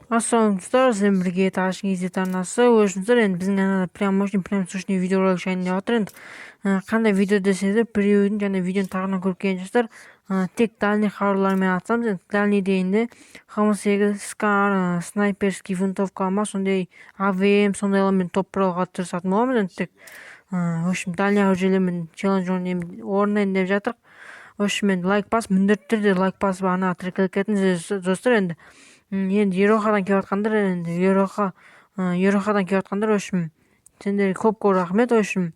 Ассалаумалейкум, всем бірге ташкент газет арнасы өзіңіздер енді біздің анада прям очень прям срочный видеоролик жайында деп жатыр енді. Қандай видео десеңіздер, біреудің және видеоны тағынан көріп келген жастар, тек дальний хабарлармен атсамыз енді. Дальний дегенде ХМ8 скар, снайперский винтовка ма сондай АВМ сондайлармен топырлауға тырысатын боламыз енді. Тек в общем дальний жерлермен челлендж орындайын деп жатырмық. В общем енді лайк басып, міндетті түрде лайк басып ана тіркеліп кетіңіз достар енді. Енді Ерохадан келіп жатқандар, енді Ерохадан келіп жатқандар, в общем сендерге көп рахмет. В общем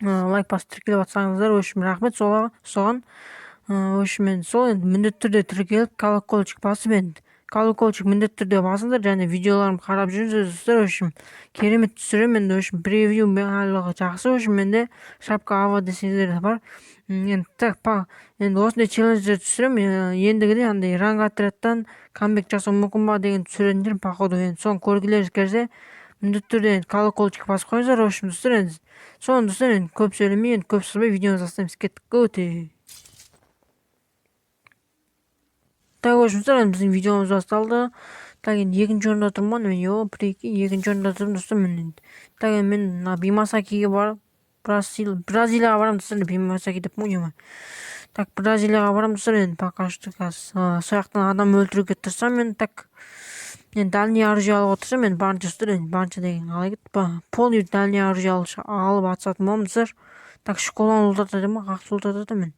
лайк басып тіркеліп жатсаңыздар, в общем рахмет соған. В общем енді сол енді міндетті түрде тіркеліп колокольчик басып енді. Колокольчик міндетті түрде басыңдар және видеоларымды қарап жүріңіздер достар. В общем керемет түсіремін енді. В общем превью барлығы жақсы. В общем менде шапка ава десеңіздер де бар. Енді так енді осындай челлендждер түсіремін. Ендігіде андай ранг отрядтан камбек жасау мүмкін ба деген түсіретіндер походу енді соны көргілеріңіз келсе міндетті түрде колокольчик басып қойыңыздар. В общем достар енді соны достар енді көп сөйлемей енді көп сызбай видеоны бастаймыз. Кеттік өте. Так, в общем достар енді біздің видеомыз басталды. Так енді екінші орында тұрмын мен. Прикинь, екінші орында тұрмын достар мен енді. Так енді мен мына Бимасакиге барып Бразилияға барамын достар. Бимасаки деп ойнамай. Так, Бразилияға барамын достар енді. Пока что қазір сояқтан адам өлтіруге тырысамын мен. Так енді дальний оружие алуға тырысамын енді. Барынша достар енді. Барынша деген қалай кетті. Полный дальний оружие алып атысатын боламын достар. Так, школаны ұлтатады ма? Қақты ұлтатады мен.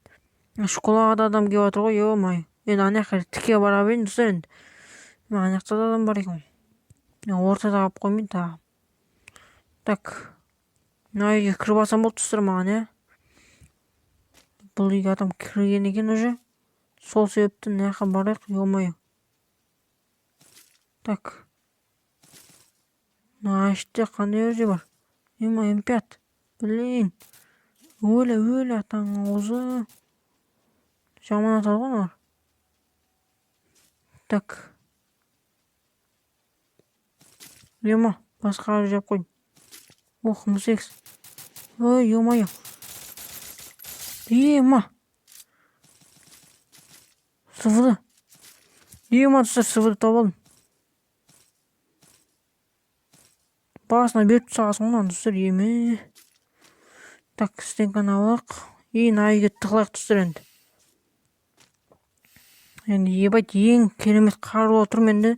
Школаға да адам келіп жатыр ғой, ё-моё. Енді ана жаққа тіке бара берейін достар енді. Ана жақта да адам бар екен. Ортада қалып қоймайын тағы. Так, мына үйге кіріп алсам болды достар маған, Бұл үйге адам кірген екен уже. Сол себептен мына жаққа барайық, ё-моё. Так. Мына іште қандай оружие бар? М5. Блин. Өлі атаң аузы. Жаман атады ғой олар. Так. Ема, басқа оружие жап қойдым. Ох, м6. Ой, ё-моё. Ема. СВД. Ема достар, СВД тауып алдым. Басына беріп тастағансың ғой достар, еме. Так, стенканы алайық. Мына үйге тығылайық достар енді. Енді ебать ең керемет қарулы тұр менде.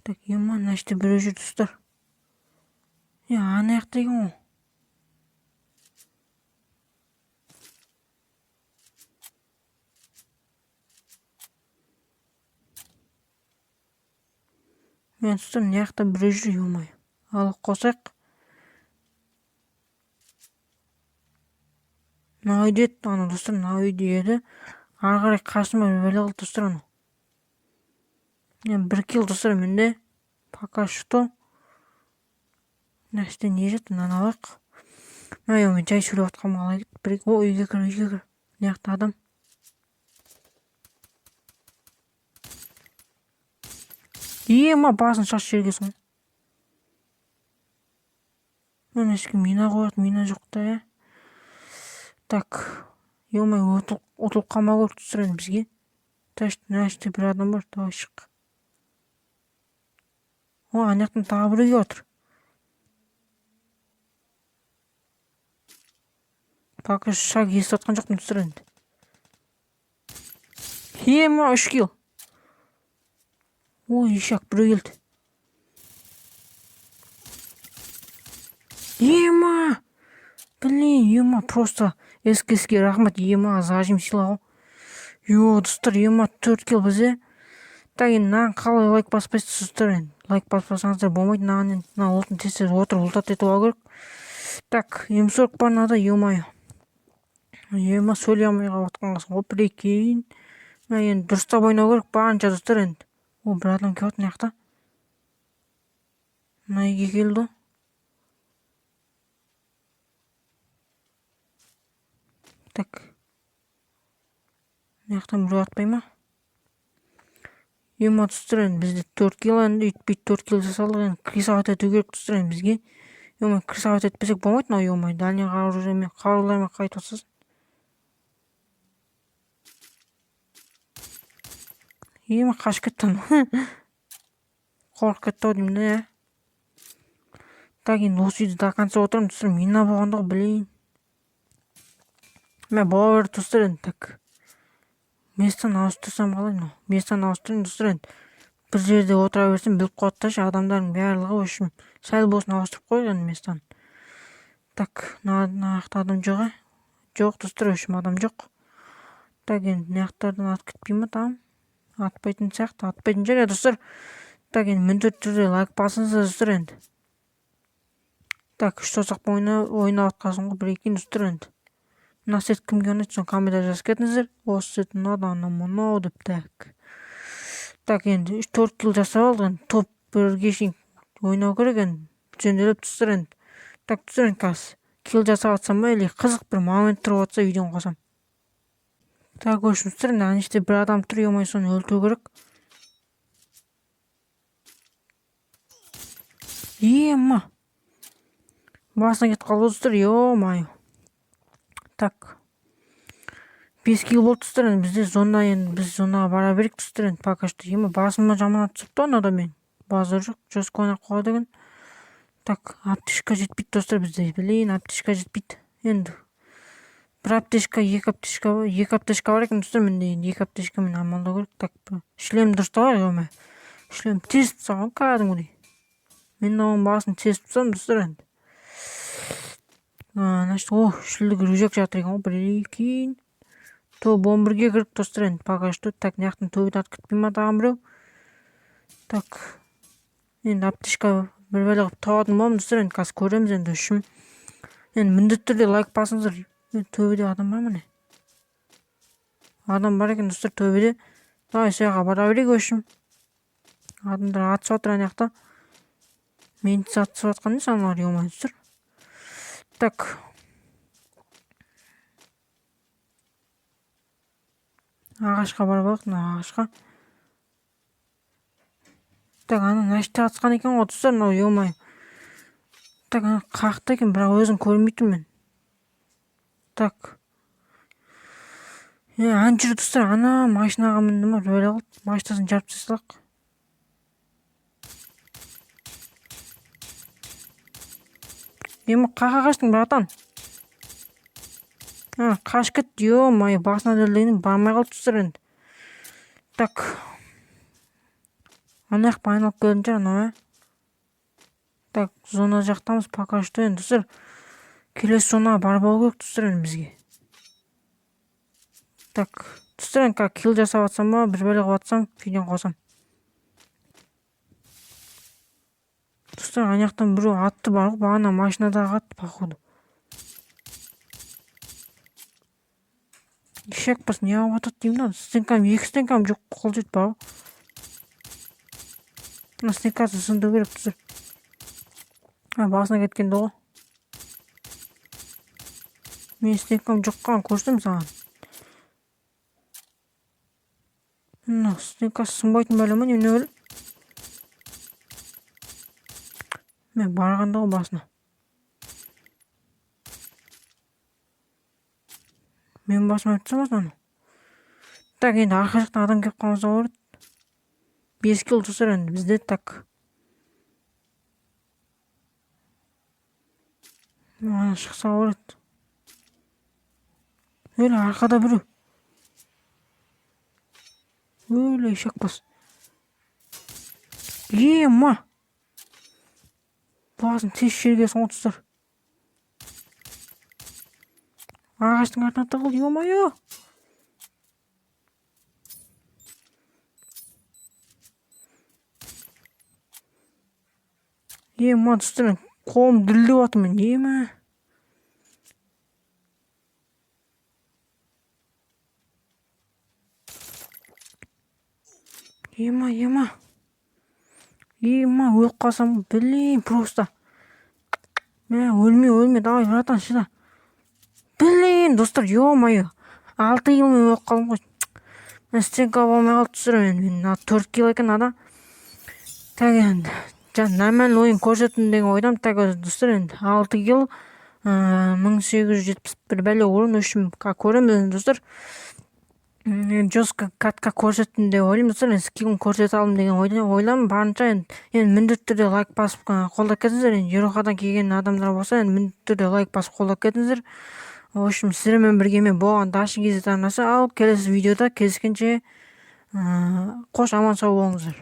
Так, ема, мына іште біреу жүр достар. Ана жақта екен ғой. Мен достар, мына жақта біреу жүр, ё-моё. Алып қосайық. Мына үйде еді, ана достар, мына үйде еді. Ары қарай қасыма бөле қалды достар ана. Бір килл достар менде. Пока что. Мына іште не жетті, мынаны алайық. Мен жай сөйлеп жатқанмын қалай кетті. О, үйге кір. Мына жақта адам. Ема, басын шаш жергесің. Мына ешкім мина қояды, мина жоқ та, Так, ё-моё, ұтылып қалмау керек достар енді бізге. Мына іште бір адам бар, давай шық. О, ана жақтан тағы біреу келіп отыр. Пока шаг естіп жатқан жоқпын достар енді. Ема, 3 килл. Ой, ишак біреу келді. Ема! Блин, ема, просто СКС-ге рахмет, ема, зажим сыйлау. Ё, достар, ема, 4 килл бізде. Так, енді мынаған қалай лайк баспайсыз достар енді. Лайк баспасаңыздар болмайды. Мына отын тез отырып ұлтат етіп алу керек. Так, М40 бар мынада, ё-моё. Ема, сөйлей алмай қалып жатқанғасың ғой, прикинь. Енді дұрыстап ойнау керек барынша достар енді. О, бір адам келіп отыр мына жақта. Мына үйге келді. Так. Мына жақтан біреу атпай ма? Ема достар енді бізде 4 килл енді үйтпейді 4 килл жасалдық енді. Крисовать ету керек достар енді бізге. Ема, крисовать етпесек болмайды мынау, ё-моё. Дальний қарулармен қайтып отсасын. Ема қашып кеттім. Қорқып кетті ау деймін да. Так, енді осы үйді до конца отырмын. Достар, мина болғандығы білейін. Мен бола берді достар енді. Так. Местан ауыстырсам қалай мынау? Местан ауыстырайын достар енді. Бір жерде отыра берсем біліп қояды да ше, адамдардың барлығы өшім. Сәл болсын ауыстырып қойған местан. Так, мына жақта адам жоқ. Жоқ достар, өшім адам жоқ. Так, енді мына жақтардан атып кетпей ма там? Атпайтын сияқты, атпайтын шығар достар. Так, енді міндетті түрде лайк басыңыздар достар енді. Так, үш саусақ ойнап атқасын ғой, бір екен достар енді. Мына сет кімге ұнайды, соны комментария жазып кетіңіздер. Осы сет ұнады, ана мынау деп. Так, енді 4 килл жасап алдық. Топ 1-ге шейін ойнау керек енді. Жөнделіп достар енді. Так, достар енді қазір килл жасап атсам ба, или қызық бір момент тұрып атса видеоны қосам. Так, өшім достар енді ана жерде бір адам тұр, емай соны өлтіру керек. Ема. Басына кетіп қалды достар, ё-май. Так. 5 килл болды достар енді. Бізде зона енді, біз зонаға бара берейік достар енді. Пока что ема басыма жаман атысыпты оны да мен. Базар жоқ, жосқа ойнап қоя деген. Так, аптечка жетпейді достар бізде. Білейін, аптечка жетпейді. Енді бір аптечка, екі аптечка бар екен достар менде. Енді екі аптечкамен амалдау керек. Так, шлем дұрыстау ема. Шлем тез тұсаған кәдімгідей. Мен оның басын тез тұсам достар енді. Значит, шілдік рюкзак жатыр екен ғой, бір екен. То 11-ге кіріп достар енді, пока что. Так, мына жақтан төбеден атып кетпей ма тағы біреу. Так, енді аптечка бір бәле қылып табатын боламын достар енді, қазір көреміз енді үшім. Енді міндетті түрде лайк басыңыздар. Төбеде адам бар ма не? Адам бар екен достар төбеде. Давай сояққа бара берейік үшім. Адамдар атысып жатыр ана жақта. Мен атысып жатқан не саналар, ё-май достар. Так. Ағашқа барып алайық, мына ағашқа. Так, ана нашта атысқан екен ғой достар, мынау ё-май. Так, ана қақта екен, бірақ өзін көрмей тұрмын мен. Так. Ана жүр достар, ана машинаға мінді ма, бір бәле қылды. Машинасын жарып тастадық. Ема қақа қаштың, братан? Қашып кетті, ё-май, басына дәлдегенің бармай қалды достар енді. Так. Ана жақ айналып келдім шығар, анау. Так, зона жақтамыз, пока что енді достар. Келесі зонаға барып алу керек достар енді бізге. Так, достар енді килл жасап атсам ба, бір бәле қылып атсам, видеоны қосам. Достар, ана жақтан біреу атты бар ғой, бағана машинадағы атты, походу. Ешек бас не алып атады деймін да, стенкам, екі стенкам жоқ, қол жет бар ғой. Мына стенкасы сынды керек достар. Басына кеткенді ғой. Мен стенкам жоққан көрсем саған. Мына стенкасы сынбайтын бәле ма, не өлі? Мен барғанда ғой басына. Мен басыма өтсем осыны. Так, енді арқа жақтан адам кеп қалмаса көреді. 5 килл достар енді бізде. Так. Ана шықса көреді. Өлі арқада біреу. Өлі ешек бас. Ема. Басын тез жерге соң достар. Ағаштың артына тығылды, ё-май-ё. Ема достар, қолым дірілдеп жатыр мен, ема. Ема. Өліп қалсам, блин, просто. Өлме, давай, братан, шыда. Блин, достар, ё-май, 6 килмен өліп қалдым ғой. Стенка болмай қалды достар, мен 4 килл екен ада. Так, енді, нормально ойын көрсеттім деген ойдам. Так, достар, енді 6 килл, 1871 бәле орын өшім көреміз достар. жестко катка көрсеттім деп ойлаймын достар. Енді сізге көрсете алдым деген ойдамын. Барынша енді міндетті түрде лайк басып қолдап кетіңіздер. Енді еурохадан келген адамдар болса, енді міндетті түрде лайк басып қолдап кетіңіздер. В общем, сіздермен бірге мен болған Дашин кейзет арнасы. Ал келесі видеода кездескенше қош аман сау болыңыздар.